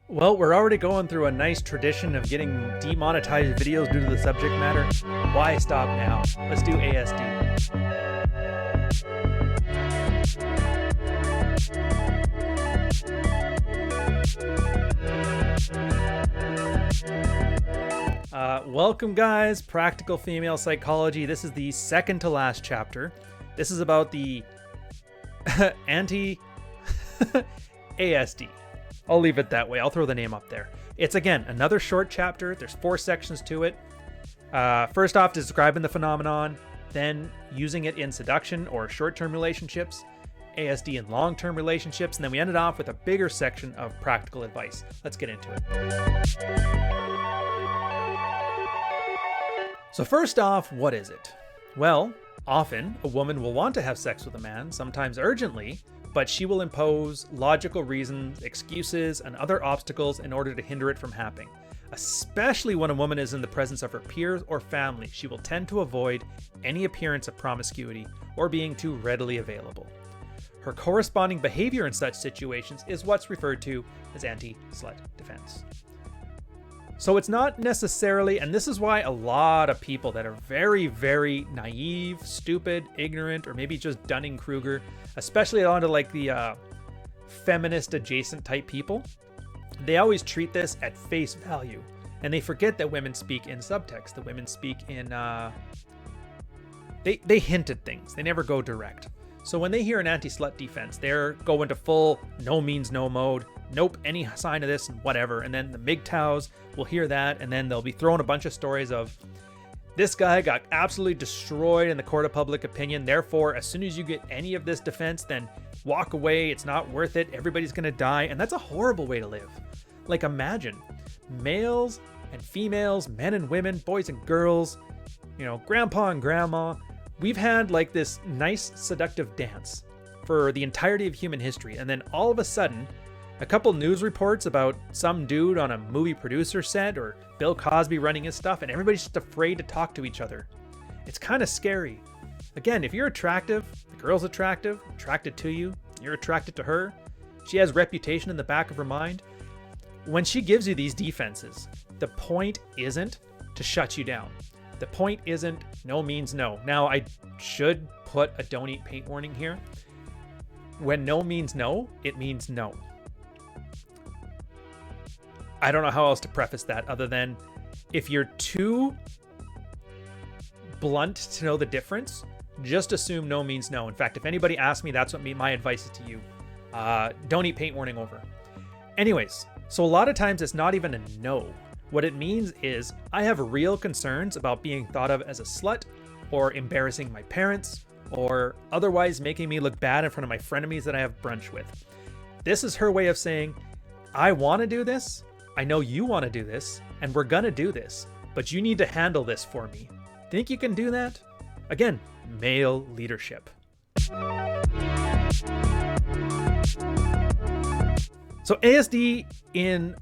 Well, we're already going through a nice tradition of getting demonetized videos due to the subject matter. Why stop now? Let's do ASD. Welcome, guys. Practical Female Psychology. This is the second to last chapter. This is about the anti-ASD. I'll leave it that way. I'll throw the name up there. It's, again, another short chapter. There's 4 sections to it. First off, describing the phenomenon, then using it in seduction or short-term relationships, ASD in long-term relationships, and then we ended off with a bigger section of practical advice. Let's get into it. So first off, what is it? Well, often a woman will want to have sex with a man, sometimes urgently, but she will impose logical reasons, excuses, and other obstacles in order to hinder it from happening. Especially when a woman is in the presence of her peers or family, she will tend to avoid any appearance of promiscuity or being too readily available. Her corresponding behavior in such situations is what's referred to as anti-slut defense. So it's not necessarily, and this is why a lot of people that are very, very naive, stupid, ignorant, or maybe just Dunning-Kruger, especially onto like the feminist adjacent type people, they always treat this at face value. And they forget that women speak in subtext, that women speak in, they hint at things. They never go direct. So when they hear an anti-slut defense, they're going to full no means no mode. Nope, any sign of this and whatever. And then the MGTOWs will hear that, and then they'll be throwing a bunch of stories of this guy got absolutely destroyed in the court of public opinion. Therefore, as soon as you get any of this defense, then walk away. It's not worth it. Everybody's going to die. And that's a horrible way to live. Like, imagine males and females, men and women, boys and girls, grandpa and grandma. We've had like this nice seductive dance for the entirety of human history. And then all of a sudden, a couple news reports about some dude on a movie producer set or Bill Cosby running his stuff, and everybody's just afraid to talk to each other. It's kind of scary. Again, if you're attractive, the girl's attractive, attracted to you, you're attracted to her, she has reputation in the back of her mind. When she gives you these defenses, the point isn't to shut you down. The point isn't no means no. Now, I should put a don't eat paint warning here. When no means no, it means no. I don't know how else to preface that other than if you're too blunt to know the difference, just assume no means no. In fact, if anybody asks me, that's what my advice is to you. Don't eat paint warning over. Anyways, so a lot of times it's not even a no. What it means is I have real concerns about being thought of as a slut or embarrassing my parents or otherwise making me look bad in front of my frenemies that I have brunch with. This is her way of saying, I want to do this. I know you want to do this, and we're going to do this, but you need to handle this for me. Think you can do that? Again, male leadership. So ASD in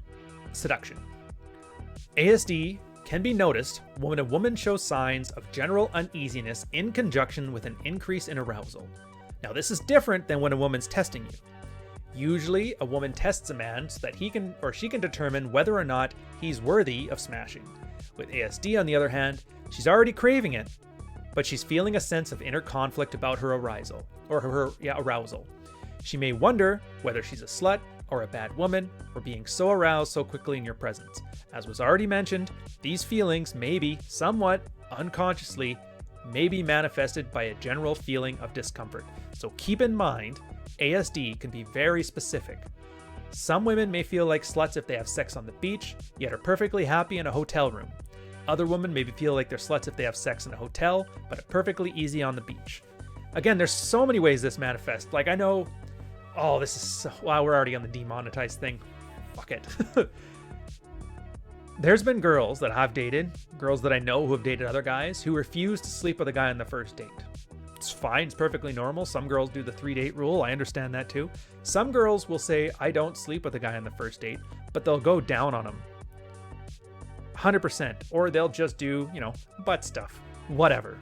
seduction. ASD can be noticed when a woman shows signs of general uneasiness in conjunction with an increase in arousal. Now, this is different than when a woman's testing you. Usually, a woman tests a man so that he can or she can determine whether or not he's worthy of smashing. With ASD, on the other hand, she's already craving it, but she's feeling a sense of inner conflict about her arousal. She may wonder whether she's a slut or a bad woman for being so aroused so quickly in your presence. As was already mentioned, these feelings may be somewhat unconsciously may be manifested by a general feeling of discomfort. So keep in mind, ASD can be very specific. Some women may feel like sluts if they have sex on the beach, yet are perfectly happy in a hotel room. Other women maybe feel like they're sluts if they have sex in a hotel, but are perfectly easy on the beach. Again, there's so many ways this manifests. Like, I know, wow, we're already on the demonetized thing. Fuck it. There's been girls that I've dated, girls that I know who have dated other guys, who refuse to sleep with a guy on the first date. It's fine, it's perfectly normal. Some girls do the 3-date rule, I understand that too. Some girls will say, I don't sleep with a guy on the first date, but they'll go down on him. 100%. Or they'll just do, butt stuff. Whatever.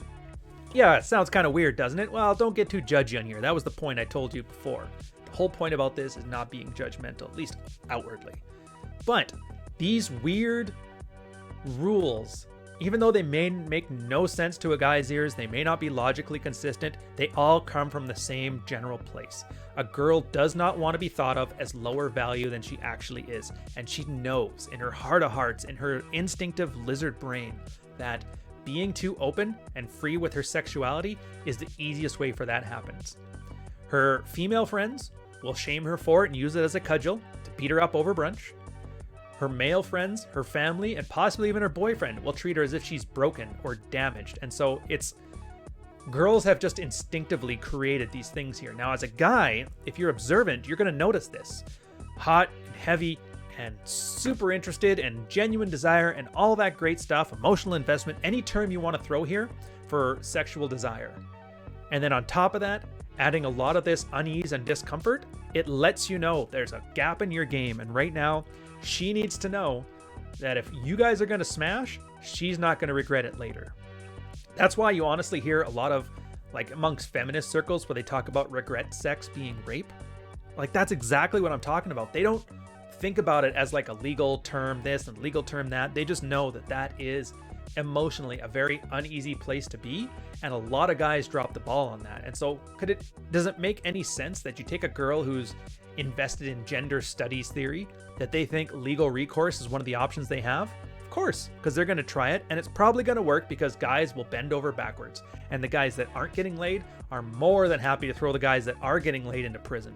Yeah, it sounds kind of weird, doesn't it? Well, don't get too judgy on here. That was the point I told you before. The whole point about this is not being judgmental, at least outwardly. But these weird rules, even though they may make no sense to a guy's ears, they may not be logically consistent, they all come from the same general place. A girl does not want to be thought of as lower value than she actually is. And she knows in her heart of hearts, in her instinctive lizard brain, that being too open and free with her sexuality is the easiest way for that happens. Her female friends will shame her for it and use it as a cudgel to beat her up over brunch. Her male friends, her family, and possibly even her boyfriend will treat her as if she's broken or damaged. And so girls have just instinctively created these things here. Now, as a guy, if you're observant, you're going to notice this. Hot and heavy and super interested and genuine desire and all that great stuff, emotional investment, any term you want to throw here for sexual desire. And then on top of that, adding a lot of this unease and discomfort, it lets you know there's a gap in your game. And right now, she needs to know that if you guys are going to smash, she's not going to regret it later. That's why you honestly hear a lot of, like, amongst feminist circles where they talk about regret sex being rape. Like, that's exactly what I'm talking about. They don't think about it as like a legal term this and legal term that. They just know that that is emotionally a very uneasy place to be, and a lot of guys drop the ball on that. And so does it make any sense that you take a girl who's invested in gender studies theory, that they think legal recourse is one of the options they have? Of course, because they're going to try it, and it's probably going to work because guys will bend over backwards, and the guys that aren't getting laid are more than happy to throw the guys that are getting laid into prison.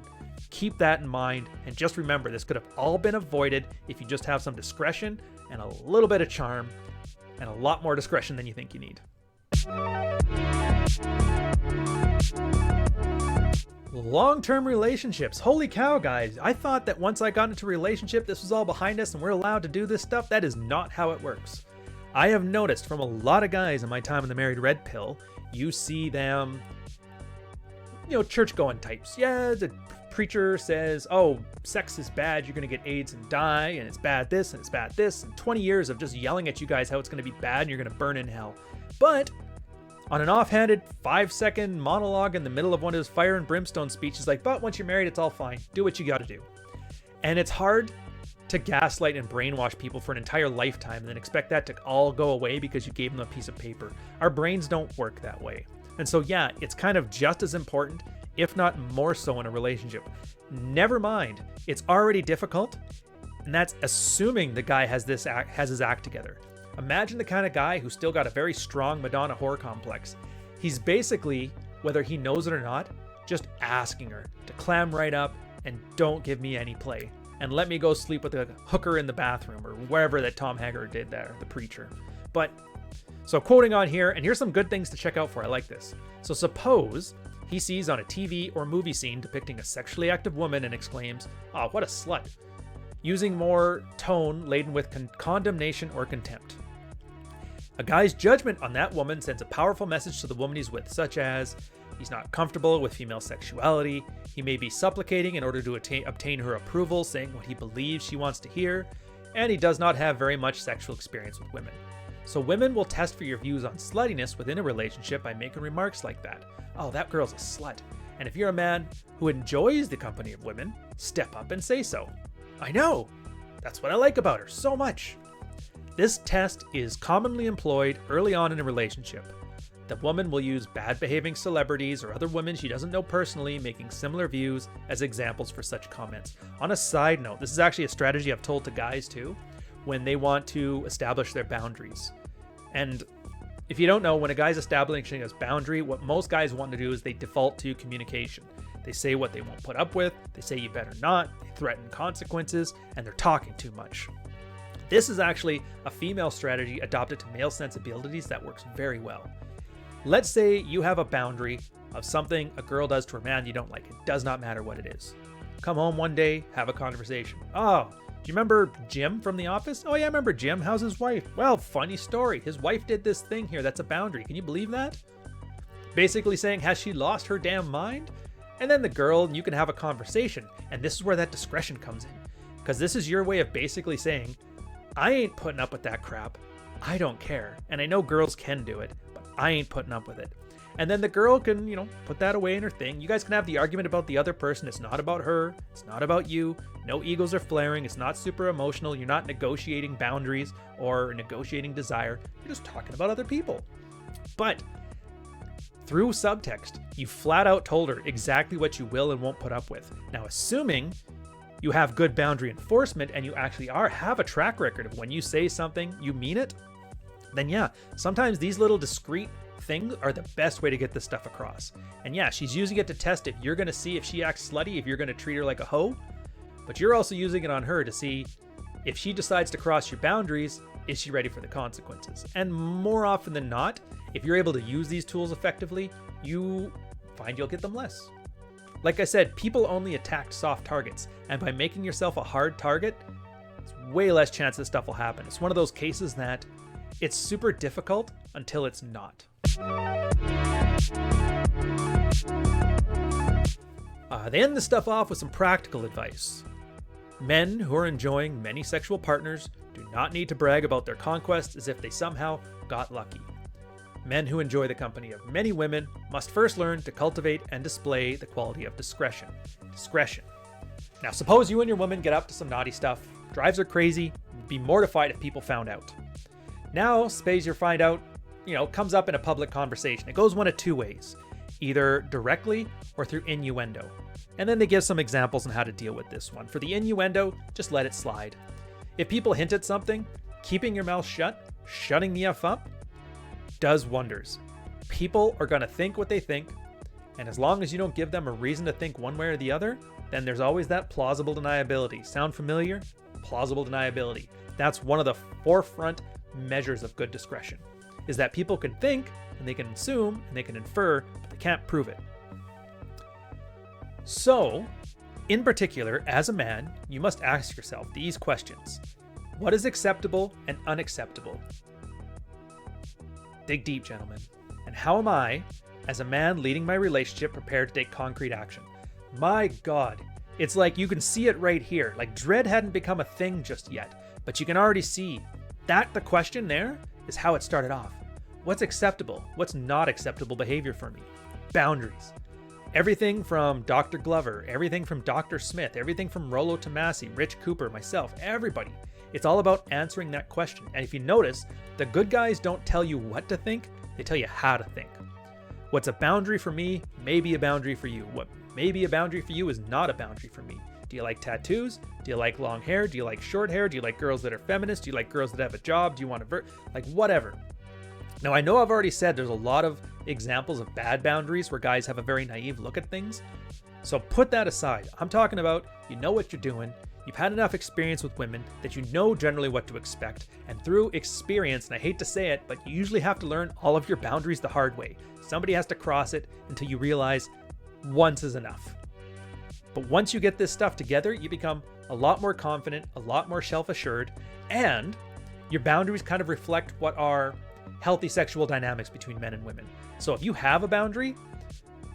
Keep that in mind, and just remember, this could have all been avoided if you just have some discretion and a little bit of charm, and a lot more discretion than you think you need. Long-term relationships. Holy cow, guys. I thought that once I got into a relationship, this was all behind us and we're allowed to do this stuff. That is not how it works. I have noticed from a lot of guys in my time in the married red pill, you see them, church-going types. Yeah, the preacher says, oh, sex is bad, you're going to get AIDS and die, and it's bad this, and it's bad this, and 20 years of just yelling at you guys how it's going to be bad and you're going to burn in hell. But on an offhanded 5-second monologue in the middle of one of his fire and brimstone speeches, like, but once you're married, it's all fine. Do what you got to do. And it's hard to gaslight and brainwash people for an entire lifetime and then expect that to all go away because you gave them a piece of paper. Our brains don't work that way. And so, yeah, it's kind of just as important, if not more so, in a relationship. Never mind, it's already difficult, and that's assuming the guy has his act together. Imagine the kind of guy who's still got a very strong Madonna whore complex. He's basically, whether he knows it or not, just asking her to clam right up and don't give me any play, and let me go sleep with a hooker in the bathroom or wherever that Tom Haggard did there, the preacher. But, so quoting on here, and here's some good things to check out for. I like this. So suppose he sees on a TV or movie scene depicting a sexually active woman and exclaims, "Oh, what a slut," using more tone laden with condemnation or contempt. A guy's judgment on that woman sends a powerful message to the woman he's with, such as, he's not comfortable with female sexuality, he may be supplicating in order to obtain her approval, saying what he believes she wants to hear, and he does not have very much sexual experience with women. So women will test for your views on sluttiness within a relationship by making remarks like that. Oh, that girl's a slut. And if you're a man who enjoys the company of women, step up and say so. I know. That's what I like about her so much. This test is commonly employed early on in a relationship. The woman will use bad behaving celebrities or other women she doesn't know personally making similar views as examples for such comments. On a side note, this is actually a strategy I've told to guys too, when they want to establish their boundaries. And if you don't know, when a guy's establishing his boundary, what most guys want to do is they default to communication. They say what they won't put up with, they say you better not, they threaten consequences, and they're talking too much. This is actually a female strategy adopted to male sensibilities that works very well. Let's say you have a boundary of something a girl does to a man you don't like. It does not matter what it is. Come home one day, have a conversation. Oh, do you remember Jim from The Office? Oh yeah, I remember Jim. How's his wife? Well, funny story. His wife did this thing here. That's a boundary. Can you believe that? Basically saying, has she lost her damn mind? And then the girl, and you can have a conversation. And this is where that discretion comes in. Because this is your way of basically saying, I ain't putting up with that crap. I don't care. And I know girls can do it, but I ain't putting up with it. And then the girl can, put that away in her thing. You guys can have the argument about the other person. It's not about her. It's not about you. No egos are flaring. It's not super emotional. You're not negotiating boundaries or negotiating desire. You're just talking about other people. But through subtext, you flat out told her exactly what you will and won't put up with. Now, assuming you have good boundary enforcement and you actually have a track record of when you say something, you mean it, then yeah, sometimes these little discreet things are the best way to get this stuff across. And yeah, she's using it to test if you're going to see if she acts slutty, if you're going to treat her like a hoe, but you're also using it on her to see if she decides to cross your boundaries, is she ready for the consequences? And more often than not, if you're able to use these tools effectively, you find you'll get them less. Like I said, people only attack soft targets, and by making yourself a hard target, it's way less chance that stuff will happen. It's one of those cases that it's super difficult until it's not. They end the stuff off with some practical advice. Men who are enjoying many sexual partners do not need to brag about their conquests as if they somehow got lucky. Men who enjoy the company of many women must first learn to cultivate and display the quality of discretion. Now, suppose you and your woman get up to some naughty stuff, drives her crazy, be mortified if people found out. Now, suppose you find out, comes up in a public conversation. It goes one of two ways, either directly or through innuendo. And then they give some examples on how to deal with this one. For the innuendo, just let it slide. If people hint at something, keeping your mouth shut, shutting the F up, does wonders. People are going to think what they think, and as long as you don't give them a reason to think one way or the other, then there's always that plausible deniability. Sound familiar? Plausible deniability. That's one of the forefront measures of good discretion, is that people can think, and they can assume, and they can infer, but they can't prove it. So, in particular, as a man, you must ask yourself these questions. What is acceptable and unacceptable? Dig deep, gentlemen. And how am I, as a man leading my relationship, prepared to take concrete action? My God, it's like you can see it right here. Like dread hadn't become a thing just yet, but you can already see that the question there is how it started off. What's acceptable? What's not acceptable behavior for me? Boundaries. Everything from Dr. Glover, everything from Dr. Smith, everything from Rollo Tomasi, Rich Cooper, myself, everybody. It's all about answering that question. And if you notice, the good guys don't tell you what to think, they tell you how to think. What's a boundary for me may be a boundary for you. What may be a boundary for you is not a boundary for me. Do you like tattoos? Do you like long hair? Do you like short hair? Do you like girls that are feminists? Do you like girls that have a job? Do you want to whatever. Now, I know I've already said there's a lot of examples of bad boundaries where guys have a very naive look at things. So put that aside. I'm talking about you know what you're doing. You've had enough experience with women that you know generally what to expect. And through experience, and I hate to say it, but you usually have to learn all of your boundaries the hard way. Somebody has to cross it until you realize once is enough. But once you get this stuff together, you become a lot more confident, a lot more self-assured, and your boundaries kind of reflect what are healthy sexual dynamics between men and women. So if you have a boundary,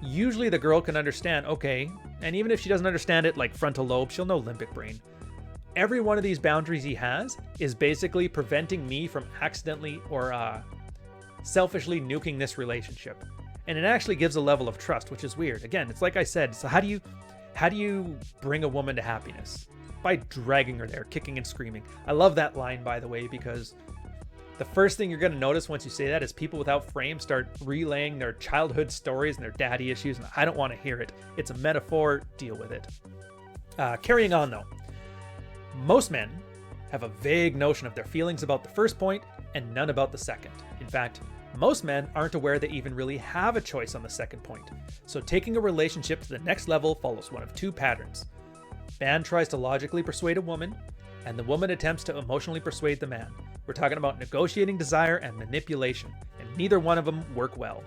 usually the girl can understand, okay, and even if she doesn't understand it like frontal lobe, she'll know limbic brain. Every one of these boundaries he has is basically preventing me from accidentally or selfishly nuking this relationship. And it actually gives a level of trust, which is weird. Again, it's like I said, so how do you bring a woman to happiness? By dragging her there, kicking and screaming. I love that line, by the way, because the first thing you're going to notice once you say that is people without frame start relaying their childhood stories and their daddy issues, and I don't want to hear it. It's a metaphor. Deal with it. Carrying on, though. Most men have a vague notion of their feelings about the first point and none about the second. In fact, most men aren't aware they even really have a choice on the second point. So taking a relationship to the next level follows one of two patterns. Man tries to logically persuade a woman, and the woman attempts to emotionally persuade the man. We're talking about negotiating desire and manipulation, and neither one of them work well.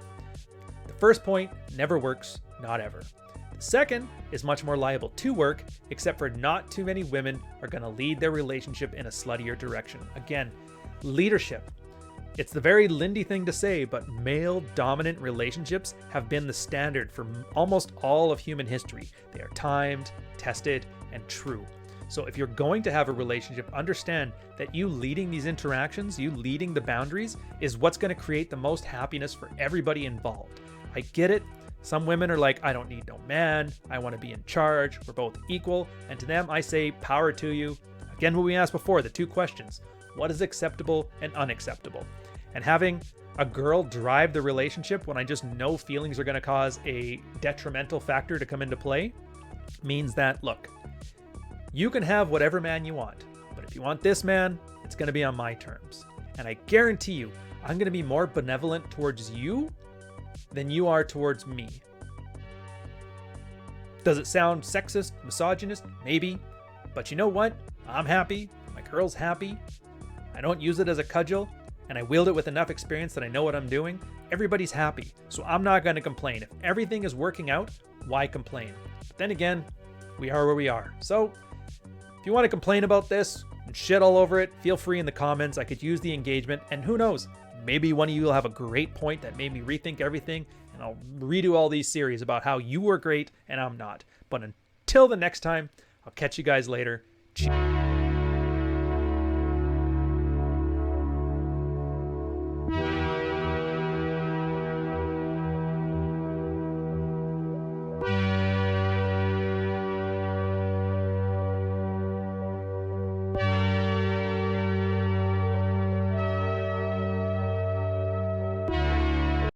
The first point never works, not ever. The second is much more liable to work, except for not too many women are going to lead their relationship in a sluttier direction. Again, leadership. It's the very Lindy thing to say, but male-dominant relationships have been the standard for almost all of human history. They are timed, tested, and true. So if you're going to have a relationship, understand that you leading these interactions, you leading the boundaries, is what's going to create the most happiness for everybody involved. I get it. Some women are like, I don't need no man. I want to be in charge. We're both equal. And to them, I say, power to you. Again, what we asked before, the 2 questions. What is acceptable and unacceptable? And having a girl drive the relationship when I just know feelings are going to cause a detrimental factor to come into play means that, look, you can have whatever man you want, but if you want this man, it's going to be on my terms. And I guarantee you, I'm going to be more benevolent towards you than you are towards me. Does it sound sexist, misogynist? Maybe. But you know what? I'm happy. My girl's happy. I don't use it as a cudgel, and I wield it with enough experience that I know what I'm doing. Everybody's happy, so I'm not going to complain. If everything is working out, why complain? But then again, we are where we are. So if you want to complain about this and shit all over it, feel free in the comments. I could use the engagement, and who knows, maybe one of you will have a great point that made me rethink everything, and I'll redo all these series about how you were great and I'm not. But until the next time, I'll catch you guys later. Cheers.